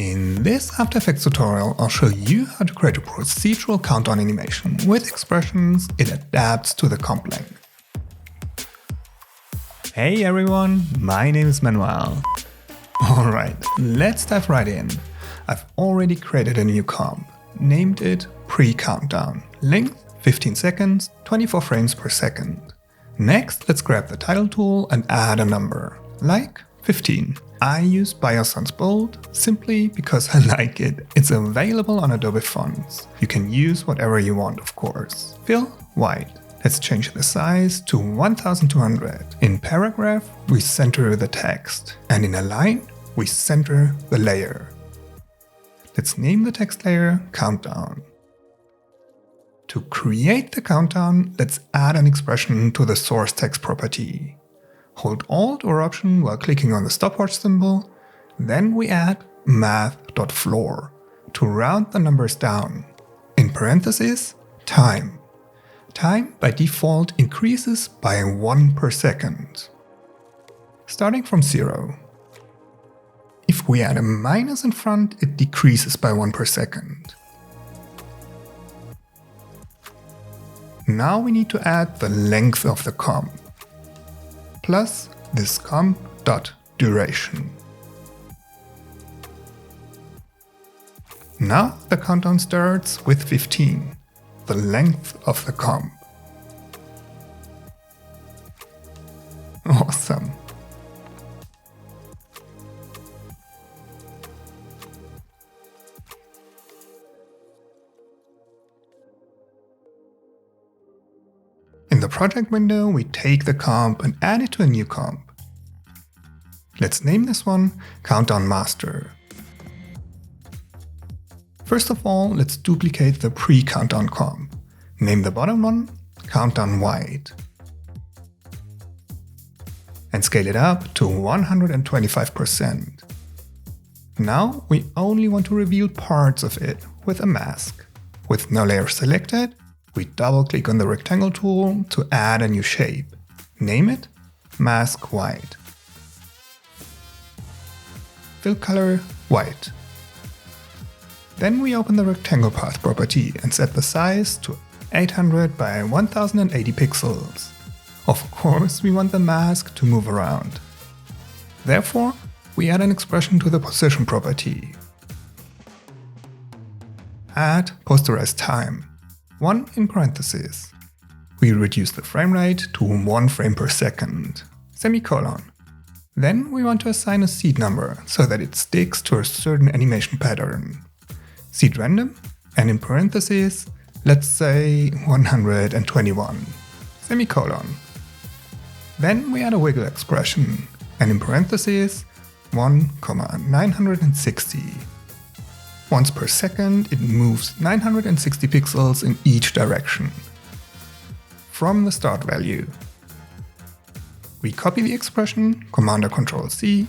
In this After Effects tutorial, I'll show you how to create a procedural countdown animation with expressions it adapts to the comp length. Hey everyone, my name is Manuel. Alright, let's dive right in. I've already created a new comp, named it Pre-Countdown, length 15 seconds, 24 frames per second. Next, let's grab the title tool and add a number, like 15. I use Bio Sans Bold simply because I like it. It's available on Adobe Fonts. You can use whatever you want, of course. Fill white. Let's change the size to 1200. In paragraph, we center the text, and in a line, we center the layer. Let's name the text layer Countdown. To create the countdown, let's add an expression to the source text property. Hold Alt or Option while clicking on the stopwatch symbol, then we add math.floor to round the numbers down. In parentheses, time. Time by default increases by 1 per second, starting from 0. If we add a minus in front, it decreases by 1 per second. Now we need to add the length of the comp, plus this comp.duration. Now the countdown starts with 15, the length of the comp. Awesome! In the project window, we take the comp and add it to a new comp. Let's name this one Countdown Master. First of all, let's duplicate the pre-countdown comp. Name the bottom one Countdown White. And scale it up to 125%. Now we only want to reveal parts of it with a mask. With no layer selected, we double-click on the rectangle tool to add a new shape. Name it Mask White. Fill color white. Then we open the rectangle path property and set the size to 800 by 1080 pixels. Of course, we want the mask to move around. Therefore, we add an expression to the position property. Add posterized time. 1 in parentheses. We reduce the frame rate to 1 frame per second, semicolon. Then we want to assign a seed number so that it sticks to a certain animation pattern. Seed random, and in parentheses, let's say 121, semicolon. Then we add a wiggle expression, and in parentheses, 1,960. Once per second, it moves 960 pixels in each direction from the start value. We copy the expression, Command or Control C,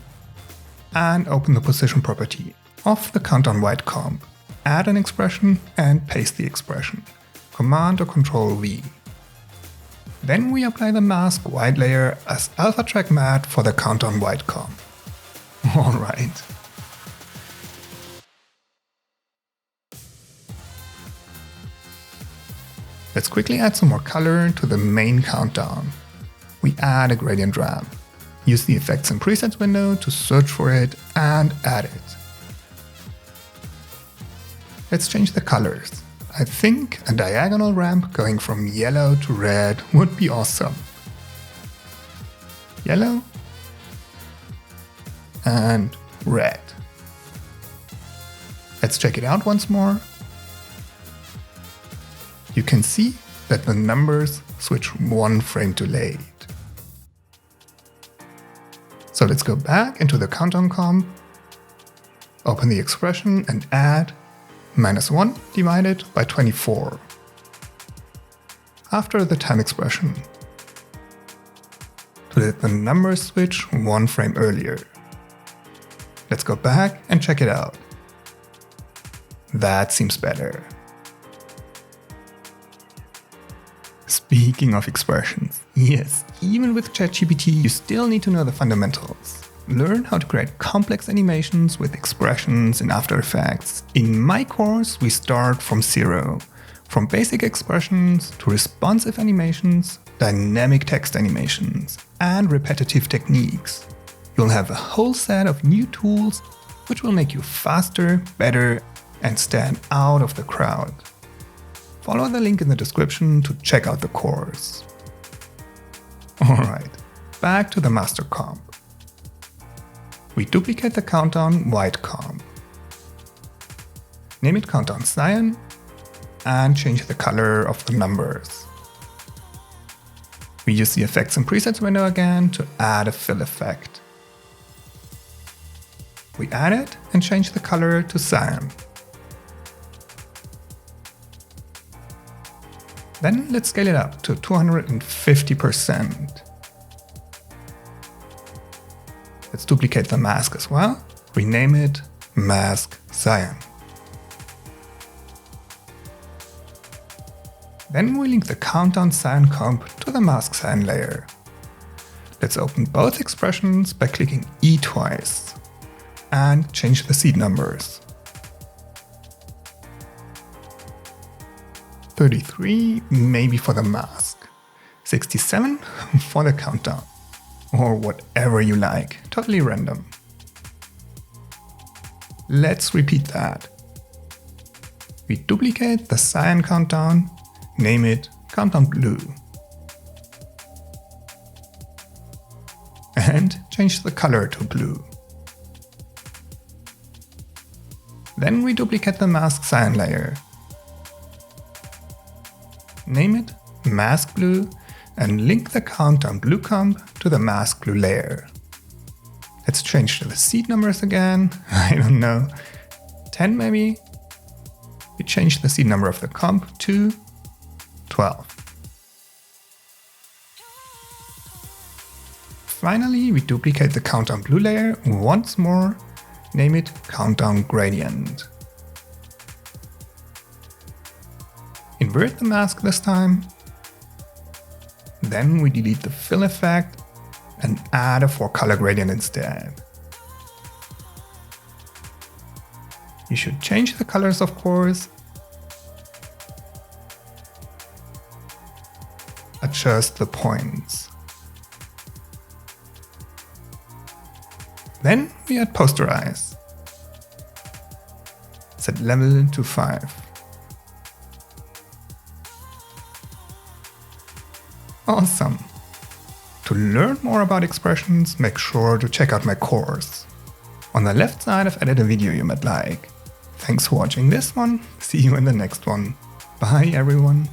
and open the position property of the Countdown White comp. Add an expression and paste the expression, Command or Control V. Then we apply the mask white layer as alpha track matte for the Countdown White comp. Alright. Let's quickly add some more color to the main countdown. We add a gradient ramp. Use the Effects and Presets window to search for it and add it. Let's change the colors. I think a diagonal ramp going from yellow to red would be awesome. Yellow and red. Let's check it out once more. You can see that the numbers switch 1 frame too late. So let's go back into the countdown comp, open the expression and add -1 divided by 24 after the time expression to let the numbers switch 1 frame earlier. Let's go back and check it out. That seems better. Speaking of expressions, yes, even with ChatGPT you still need to know the fundamentals. learn how to create complex animations with expressions in After Effects. In my course, we start from zero. From basic expressions to responsive animations, dynamic text animations, and repetitive techniques. You'll have a whole set of new tools which will make you faster, better, and stand out of the crowd. Follow the link in the description to check out the course. Alright, back to the master comp. We duplicate the countdown white comp. Name it countdown cyan and change the color of the numbers. We use the effects and presets window again to add a fill effect. We add it and change the color to cyan. Then let's scale it up to 250%. Let's duplicate the mask as well, rename it Mask Cyan. Then we link the countdown cyan comp to the mask cyan layer. Let's open both expressions by clicking E twice and change the seed numbers. 33 maybe for the mask, 67 for the countdown. Or whatever you like, totally random. Let's repeat that. We duplicate the cyan countdown, name it countdown blue. And change the color to blue. Then we duplicate the mask cyan layer. Name it mask blue and link the countdown blue comp to the mask blue layer. Let's change the seed numbers again, I don't know, 10 maybe? We change the seed number of the comp to 12. Finally, we duplicate the countdown blue layer once more, name it countdown gradient. Invert the mask this time. Then we delete the fill effect and add a 4-color gradient instead. You should change the colors, of course. Adjust the points. Then we add posterize. Set level to 5. Awesome! To learn more about expressions, make sure to check out my course. On the left side I've added a video you might like. Thanks for watching this one, see you in the next one. Bye everyone!